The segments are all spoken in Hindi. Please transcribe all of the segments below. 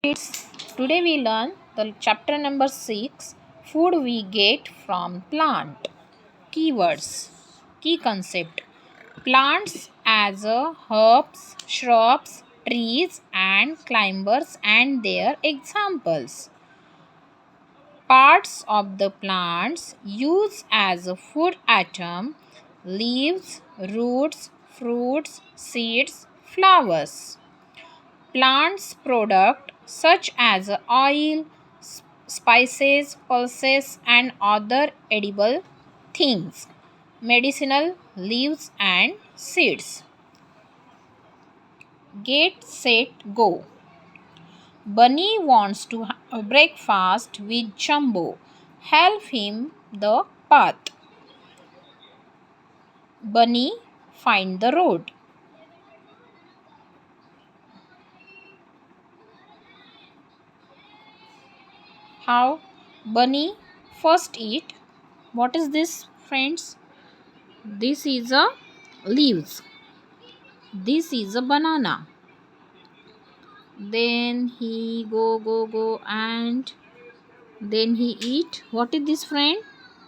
Kids, today we learn the chapter number 6, food we get from plant. Keywords, key concept, plants as herbs, shrubs, trees and climbers and their examples. Parts of the plants used as a food item, leaves, roots, fruits, seeds, flowers. Plants product such as oil, spices, pulses and other edible things, medicinal leaves and seeds. Get set go. Bunny wants to have breakfast with Jumbo. Help him the path. Bunny find the road. How Bunny first eat. What is this, friends? This is a leaves. This is a banana. Then he go and then he eat. What is this, friend?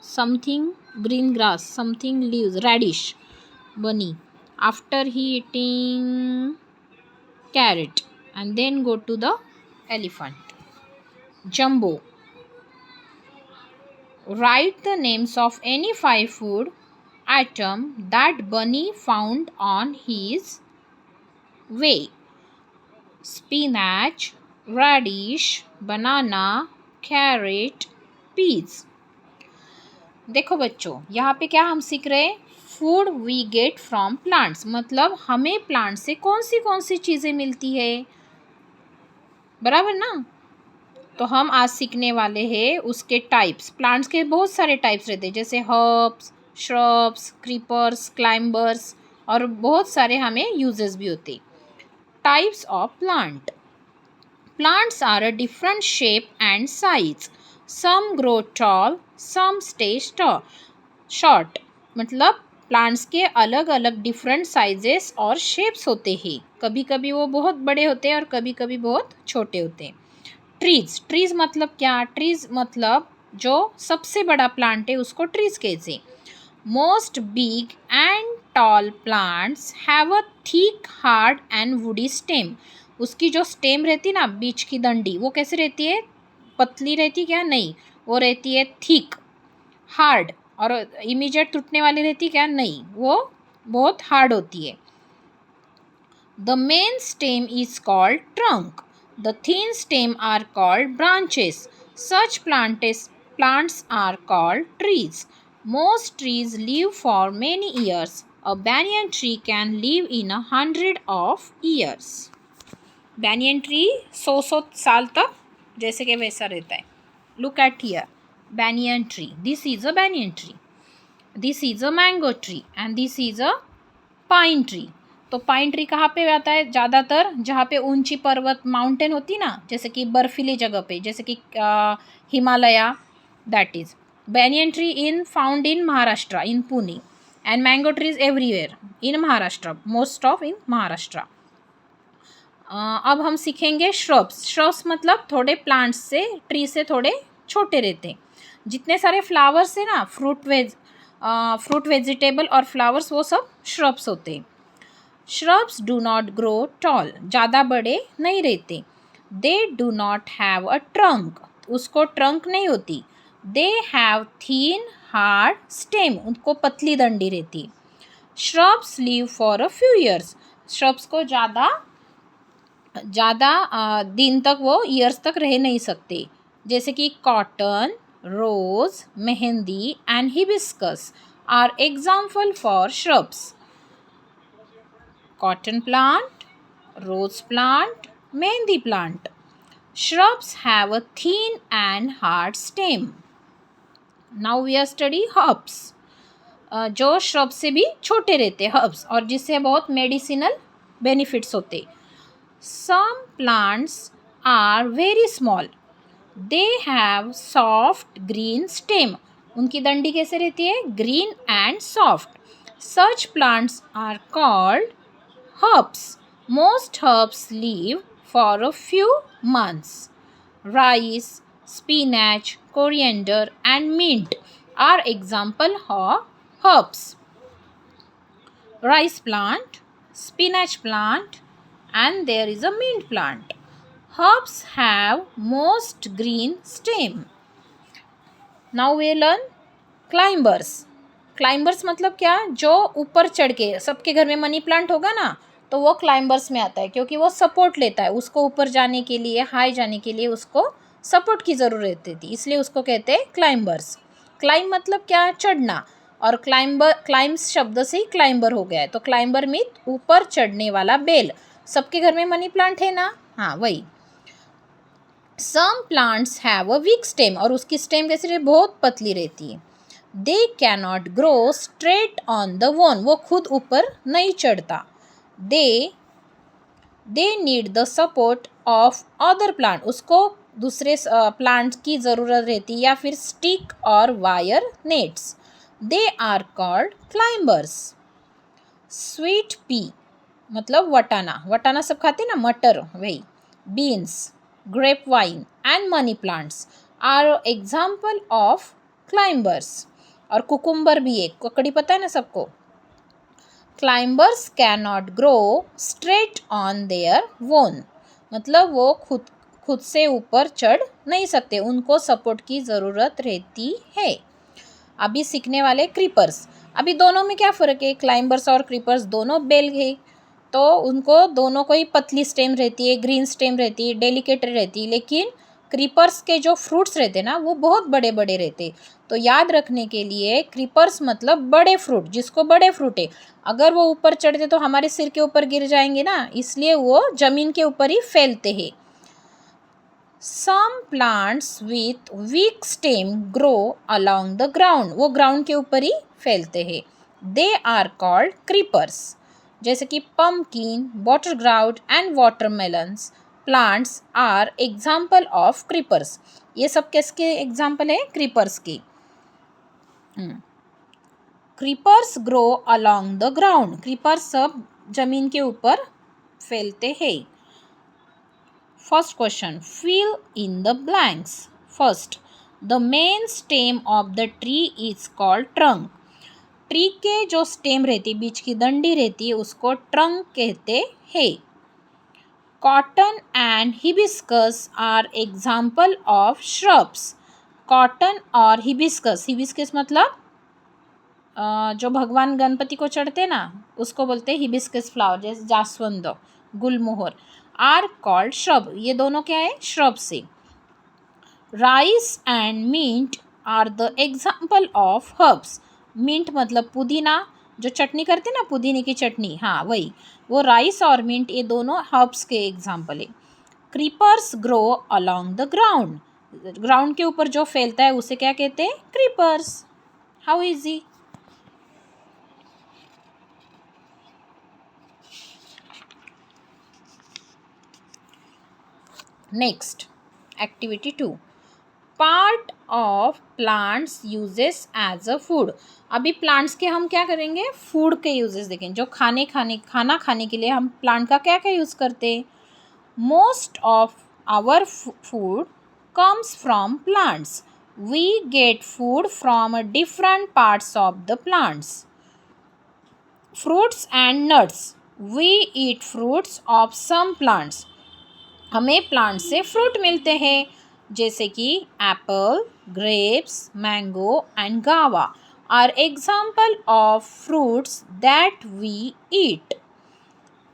Something green grass, something leaves, radish. Bunny. After he eating carrot and then go to the elephant. Jumbo. Write the names of any 5 food item that Bunny found on his way. Spinach, radish, banana, carrot, peas. देखो बच्चों, यहाँ पे क्या हम सीख रहे हैं? Food we get from plants, मतलब हमें प्लांट से कौन सी चीज़ें मिलती है, बराबर ना? तो हम आज सीखने वाले हैं उसके टाइप्स. प्लांट्स के बहुत सारे टाइप्स रहते हैं, जैसे हर्ब्स, श्रब्स, क्रीपर्स, क्लाइंबर्स और बहुत सारे हमें यूजेस भी होते. Types of plant. Plants are a different shape and size. Some grow tall, some stay short. मतलब प्लांट्स के अलग अलग डिफरेंट साइजेस और शेप्स होते हैं. कभी कभी वो बहुत बड़े होते हैं और कभी कभी बहुत छोटे होते हैं. ट्रीज. ट्रीज मतलब क्या? ट्रीज मतलब जो सबसे बड़ा प्लांट है उसको ट्रीज कहते हैं. Most big and tall plants have a thick hard and woody stem. उसकी जो स्टेम रहती है ना, बीच की डंडी, वो कैसे रहती है? पतली रहती क्या? नहीं, वो रहती है थिक, हार्ड. और इमीडिएट टूटने वाली रहती क्या? नहीं, वो बहुत हार्ड होती है. The main stem is called trunk. The thin stem are called branches. Such plants are called trees. Most trees live for many years. A banyan tree can live in 100 of years. banyan tree 100 साल तक जैसे कि वैसा रहता है. Look at here. banyan tree. This is a banyan tree. This is a mango tree and this is a pine tree. तो पाइन ट्री कहाँ पे आता है? ज़्यादातर जहाँ पे ऊंची पर्वत, माउंटेन होती ना, जैसे कि बर्फीली जगह पे, जैसे कि Himalaya, that is banyan tree in found in Maharashtra, in Pune, and mango trees everywhere in Maharashtra, most of in Maharashtra. अब हम सीखेंगे श्रब्स. श्रब्स मतलब थोड़े प्लांट्स से, ट्री से थोड़े छोटे रहते हैं. जितने सारे फ्लावर्स है ना, फ्रूट वेजिटेबल और फ्लावर्स, वो सब श्रब्स होते हैं. Shrubs do not grow tall. ज़्यादा बड़े नहीं रहते. They do not have a trunk. उसको ट्रंक नहीं होती. They have thin hard stem. उनको पतली डंडी रहती. Shrubs live for a few years. Shrubs को ज़्यादा दिन तक, वो ईयर्स तक रह नहीं सकते. जैसे कि cotton, rose, mehndi and hibiscus are example for shrubs. Cotton plant, rose plant, mehndi plant. Shrubs have a thin and hard stem. Now we are study herbs. जो shrub से भी छोटे रहते हैं, herbs, और जिससे बहुत medicinal benefits होते. Some plants are very small. They have soft green stem. उनकी डंडी कैसे रहती है? Green and soft. Such plants are called herbs. Most herbs live for a few months. Rice, spinach, coriander, and mint are example of herbs. Rice plant, spinach plant, and there is a mint plant. Herbs have most green stem. Now we learn climbers. Climbers मतलब क्या, जो ऊपर चढ़ के, सबके घर में मनी प्लांट होगा ना, तो वो क्लाइंबर्स में आता है क्योंकि वो सपोर्ट लेता है, उसको ऊपर जाने के लिए, हाई जाने के लिए उसको सपोर्ट की ज़रूरत रहती, इसलिए उसको कहते हैं क्लाइंबर्स. क्लाइंब मतलब क्या, चढ़ना, और क्लाइंबर, क्लाइम्स शब्द से ही क्लाइंबर हो गया है. तो क्लाइंबर मीन ऊपर चढ़ने वाला बेल. सबके घर में मनी प्लांट है ना, हाँ वही. Some plants have a weak stem, और उसकी स्टेम कैसी रहती है, बहुत पतली रहती है. They cannot grow straight on the one, वो खुद ऊपर नहीं चढ़ता. They need the support of other plant, उसको दूसरे प्लांट की ज़रूरत रहती, या फिर स्टिक और wire nets. They are called climbers. Sweet pea मतलब वटाना, वटाना सब खाते ना, मटर वही. Beans, grape vine and money plants are example of climbers. और कुकुम्बर भी एक, ककड़ी पता है ना सबको. Climbers can not grow straight on their own, मतलब वो खुद से ऊपर चढ़ नहीं सकते, उनको सपोर्ट की ज़रूरत रहती है. अभी सीखने वाले क्रीपर्स. अभी दोनों में क्या फ़र्क है, क्लाइंबर्स और क्रीपर्स दोनों बेल है, तो उनको दोनों को ही पतली स्टेम रहती है, ग्रीन स्टेम रहती है, डेलिकेट रहती है. लेकिन क्रीपर्स के जो फ्रूट्स रहते ना, वो बहुत बड़े बड़े रहते. तो याद रखने के लिए, क्रीपर्स मतलब बड़े फ्रूट, जिसको बड़े फ्रूट है, अगर वो ऊपर चढ़ते तो हमारे सिर के ऊपर गिर जाएंगे ना, इसलिए वो ज़मीन के ऊपर ही फैलते हैं. Some plants with weak stem grow along the ground, वो ग्राउंड के ऊपर ही फैलते हैं. They are called creepers. जैसे कि pumpkin, water gourd and watermelons plants are example of creepers. ये सब किसके एग्जाम्पल है, क्रीपर्स की. Creepers grow along the ground, creepers सब जमीन के ऊपर फैलते हैं. First question, fill in the blanks. First, the main stem of the tree is called trunk. Tree के जो स्टेम रहती, बीच की डंडी रहती है, उसको ट्रंक कहते हैं. Cotton and hibiscus are example of shrubs. Cotton और हिबिस्कस, हिबिस्कस मतलब जो भगवान गणपति को चढ़ते ना, उसको बोलते हैं हिबिस्कस फ्लावर, जैसे जासवंद, गुलमोहर. आर कॉल्ड श्रब, ये दोनों क्या है, श्रब से. Rice and mint are the example of herbs. Mint मतलब पुदीना, जो चटनी करते ना, पुदीने की चटनी, हाँ वही, वो राइस और मिंट, ये दोनों हर्ब्स के एग्जाम्पल है. Creepers grow along the ground, ground के ऊपर जो फैलता है उसे क्या कहते हैं, creepers. How easy. Next, activity 2, part of plants uses as a food. अभी प्लांट्स के हम क्या करेंगे, फूड के यूजेस देखें, जो खाना खाने के लिए हम प्लांट का क्या क्या यूज़ करते हैं. Most of our food comes from plants. We get food from different parts of the plants. Fruits and nuts, we eat fruits of some plants. हमें प्लांट से फ्रूट मिलते हैं, जैसे कि apple, grapes, mango and guava are example of fruits that we eat.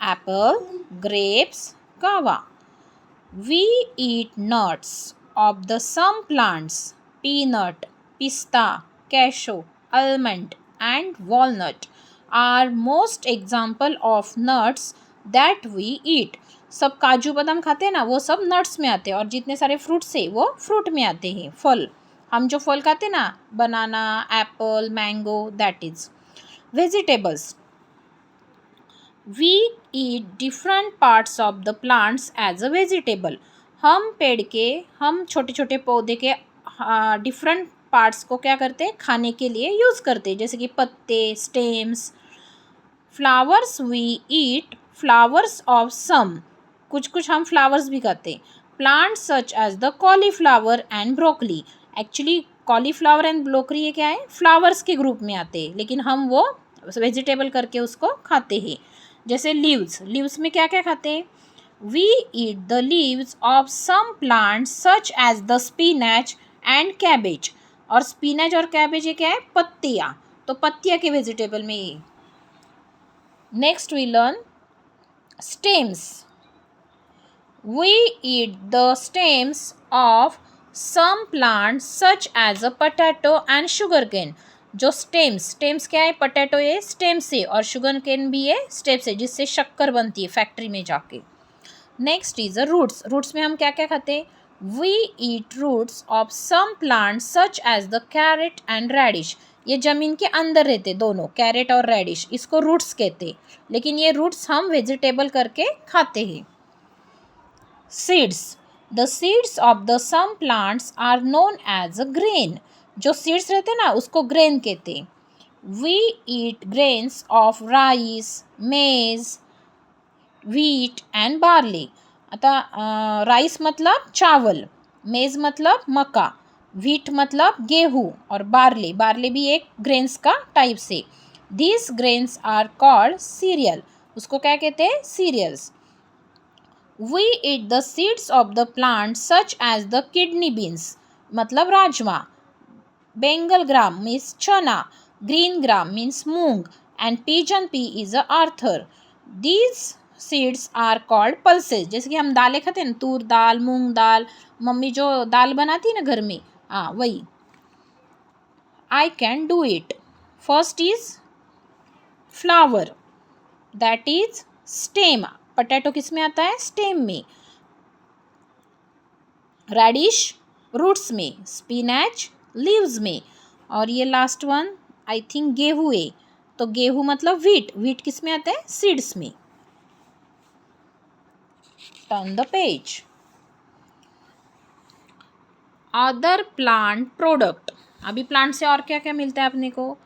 Apple, grapes, guava. We eat nuts of the some plants. Peanut, पिस्ता, cashew, almond and walnut are most example of nuts that we eat. सब काजू बादाम खाते हैं ना, वो सब नट्स में आते हैं, और जितने सारे फ्रूट्स है वो फ्रूट में आते हैं. फल, हम जो फल खाते हैं ना, banana, apple, mango, that is. Vegetables, we eat different parts of the plants as a vegetable. हम पेड़ के, हम छोटे छोटे पौधे के डिफरेंट पार्ट्स को क्या करते हैं, खाने के लिए यूज़ करते हैं, जैसे कि पत्ते, stems. Flowers, we eat flowers of some. कुछ कुछ हम फ्लावर्स भी खाते हैं. Plants such as the cauliflower and broccoli. Actually cauliflower and broccoli ये क्या है, फ्लावर्स के ग्रुप में आते हैं, लेकिन हम वो वेजिटेबल करके उसको खाते हैं. जैसे लीव्स, लीव्स में क्या क्या खाते हैं. We eat the leaves of some plants such as the spinach and cabbage. और स्पिनच और कैबेज ये क्या है, पत्तियाँ, तो पत्तियाँ के वेजिटेबल में ये. Next we learn stems. We eat the stems of some plants such as a potato and sugarcane. जो स्टेम्स क्या है, पोटैटो ये स्टेम से और शुगर केन भी ये स्टेम से, जिससे शक्कर बनती है फैक्ट्री में जाके. Next is a roots. Roots में हम क्या क्या खाते हैं. We eat roots of some plants such as the carrot and radish. ये ज़मीन के अंदर रहते दोनों, कैरेट और रेडिश, इसको रूट्स कहते, लेकिन ये रूट्स हम वेजिटेबल करके खाते हैं. Seeds. The seeds of the some plants are known as a grain. जो सीड्स रहते हैं ना उसको ग्रेन कहते हैं. We eat grains of rice, maize, wheat and barley. आता राइस मतलब चावल, मेज मतलब मक्का, व्हीट मतलब गेहूँ, और बार्ले, बार्ले भी एक ग्रेन्स का टाइप से. These grains are called cereal. उसको क्या कहते हैं, serials. We eat the seeds of the plants such as the kidney beans, मतलब rajma. Bengal gram means chana, green gram means moong, and pigeon pea is a arthur. These seeds are called pulses. जैसे कि हम दालें खाते हैं ना, तूर दाल, मूंग दाल, मम्मी जो दाल बनाती है ना घर में, हाँ वही. I can do it. First is flower, that is stem. Potato किस में आता है, स्टेम में. रेडिश रूट्स में, स्पिनच लीव्स में, और ये लास्ट वन आई थिंक गेहूँ है, तो गेहूँ मतलब व्हीट, व्हीट किस में आता है, सीड्स में. Turn the page. Other plant product. अभी प्लांट से और क्या क्या मिलता है अपने को.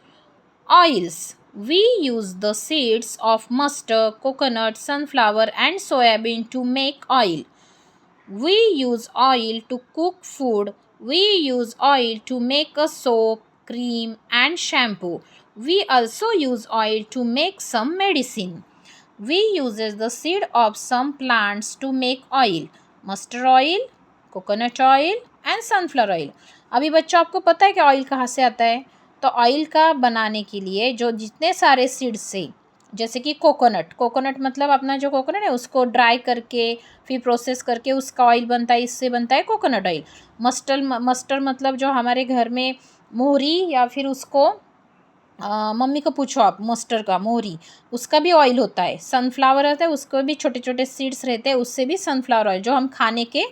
Oils. We use the seeds of mustard, coconut, sunflower and soybean to make oil. We use oil to cook food. We use oil to make a soap, cream and shampoo. We also use oil to make some medicine. We uses the seed of some plants to make oil. Mustard oil, coconut oil and sunflower oil. अभी बच्चों आपको पता है कि ऑयल कहाँ से आता है. तो ऑयल का बनाने के लिए जो जितने सारे सीड्स से, जैसे कि कोकोनट, कोकोनट मतलब अपना जो कोकोनट है उसको ड्राई करके फिर प्रोसेस करके उसका ऑयल बनता है, इससे बनता है कोकोनट ऑयल. मस्टर्ड मतलब जो हमारे घर में मोहरी, या फिर उसको मम्मी को पूछो आप, मस्टर्ड का मोहरी, उसका भी ऑयल होता है. सनफ्लावर होता है, उसको भी छोटे छोटे सीड्स रहते हैं, उससे भी सनफ्लावर ऑयल, जो हम खाने के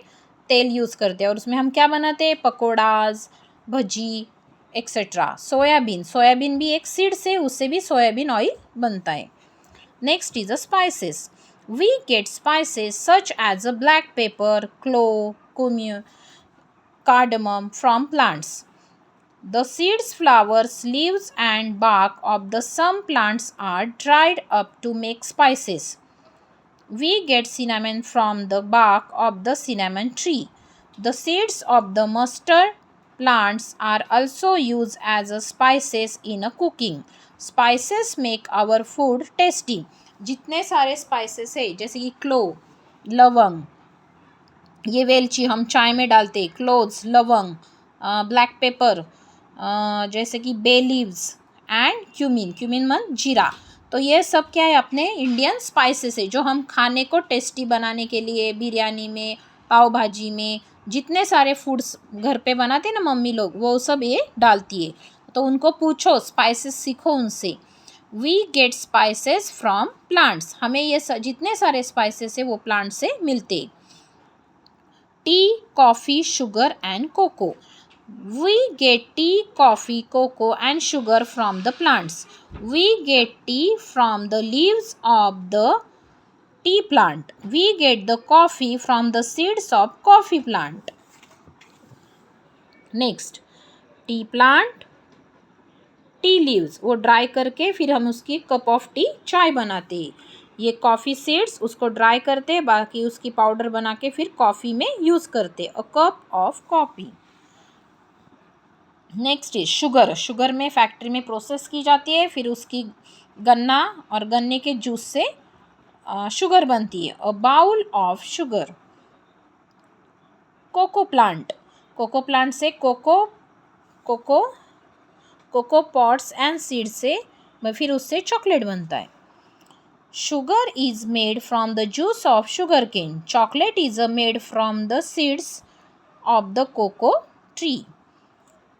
तेल यूज़ करते हैं, और उसमें हम क्या बनाते हैं, pakoras, bhaji etcetera. Soybean, soybean भी एक सीड से, उससे भी सोयाबीन ऑयल बनता है. Next is a spices. We get spices such as a black pepper, clove, cumin, cardamom from plants. The seeds, flowers, leaves and bark of the some plants are dried up to make spices. We get cinnamon from the bark of the cinnamon tree. The seeds of the mustard plants are also used as a spices in a cooking. Spices make our food tasty. जितने सारे स्पाइसेस है, जैसे कि क्लोव, लवंग, ये वेलची हम चाय में डालते, क्लोव्स लवंग, ब्लैक पेपर, जैसे कि bay leaves and cumin, cumin मन जीरा. तो ये सब क्या है, अपने इंडियन स्पाइसेस है, जो हम खाने को टेस्टी बनाने के लिए बिरयानी में, पाव भाजी में, जितने सारे फूड्स घर पे बनाते हैं ना मम्मी लोग, वो सब ये डालती है. तो उनको पूछो, स्पाइसेस सीखो उनसे. We get spices from plants. हमें ये जितने सारे स्पाइसेस है वो प्लांट से मिलते. T, coffee, sugar and cocoa. We get tea, coffee, cocoa and sugar from the plants. We get tea from the leaves of the tea plant. We get the coffee from the seeds of coffee plant. Next, tea plant, tea leaves वो ड्राई करके फिर हम उसकी कप ऑफ टी चाय बनाते हैं. ये कॉफ़ी सीड्स उसको ड्राई करते, बाकी उसकी पाउडर बना के फिर कॉफ़ी में यूज़ करते। A cup of coffee. Next is sugar. Sugar में फैक्ट्री में प्रोसेस की जाती है, फिर उसकी गन्ना और गन्ने के जूस से शुगर बनती है। A bowl of sugar. Cocoa plant. Cocoa plant से cocoa cocoa pods and seed से फिर उससे चॉकलेट बनता है। Sugar is made from the juice of sugar cane. Chocolate is made from the seeds of the cocoa tree.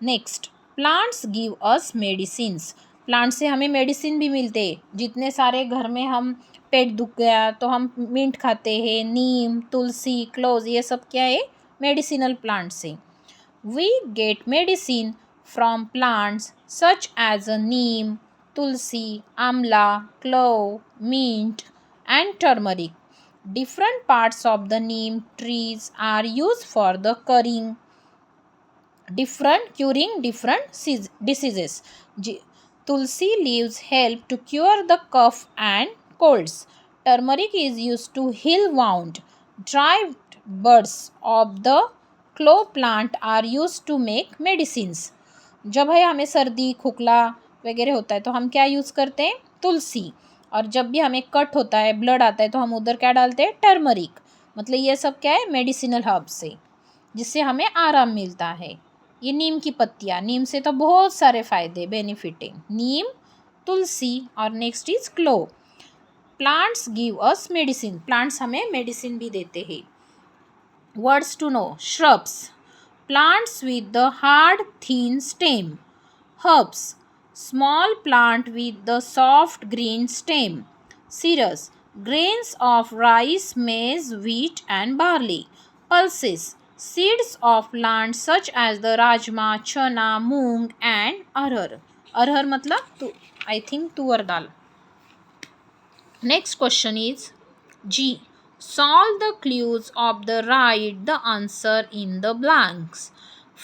Next, plants give us medicines. Plant से हमें मेडिसिन भी मिलते हैं। जितने सारे घर में हम पेट दुख गया तो हम मिंट खाते हैं, नीम, तुलसी, क्लोज, ये सब क्या है, मेडिसिनल प्लांट से। We get medicine from plants such as a neem, tulsi, amla, clove, mint, and turmeric. Different parts of the neem trees are used for the curing different diseases. Tulsi leaves help to cure the cough and colds. Turmeric is used to heal wound. Dried buds of the clove plant are used to make medicines. जब है हमें सर्दी खोखला वगैरह होता है तो हम क्या यूज़ करते हैं, तुलसी। और जब भी हमें कट होता है, ब्लड आता है, तो हम उधर क्या डालते हैं, टर्मरिक। मतलब ये सब क्या है, मेडिसिनल हर्ब से, जिससे हमें आराम मिलता है। ये नीम की पत्तियाँ, नीम से तो बहुत सारे फ़ायदे बेनिफिटिंग। नीम, तुलसी और next is clove. Plants give us medicine. Plants हमें मेडिसिन भी देते हैं। Words to know. Shrubs, plants with the hard thin stem. Herbs, small plant with the soft green stem. Cereals, grains of rice, maize, wheat and barley. Pulses, seeds of plants such as the rajma, chana, moong and arhar. Arhar मतलब I think तुअर दाल. Next question is G. Solve the clues of the write the answer in the blanks.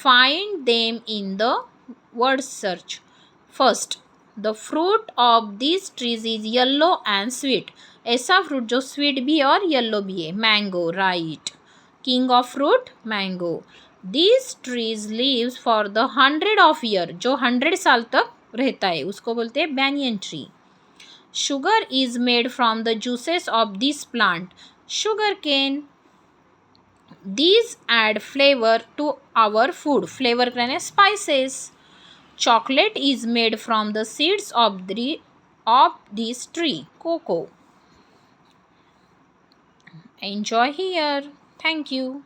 Find them in the word search. First, the fruit of these trees is yellow and sweet. ऐसा fruit जो sweet भी और yellow भी है. Mango, right. King of fruit, mango. These trees lives for the 100 of year. जो 100 साल तक रहता है उसको बोलते हैं banyan tree. Sugar is made from the juices of this plant. Sugarcane. These add flavor to our food. Flavor यानी spices. Chocolate is made from the seeds of this tree. Cocoa. Enjoy here. Thank you.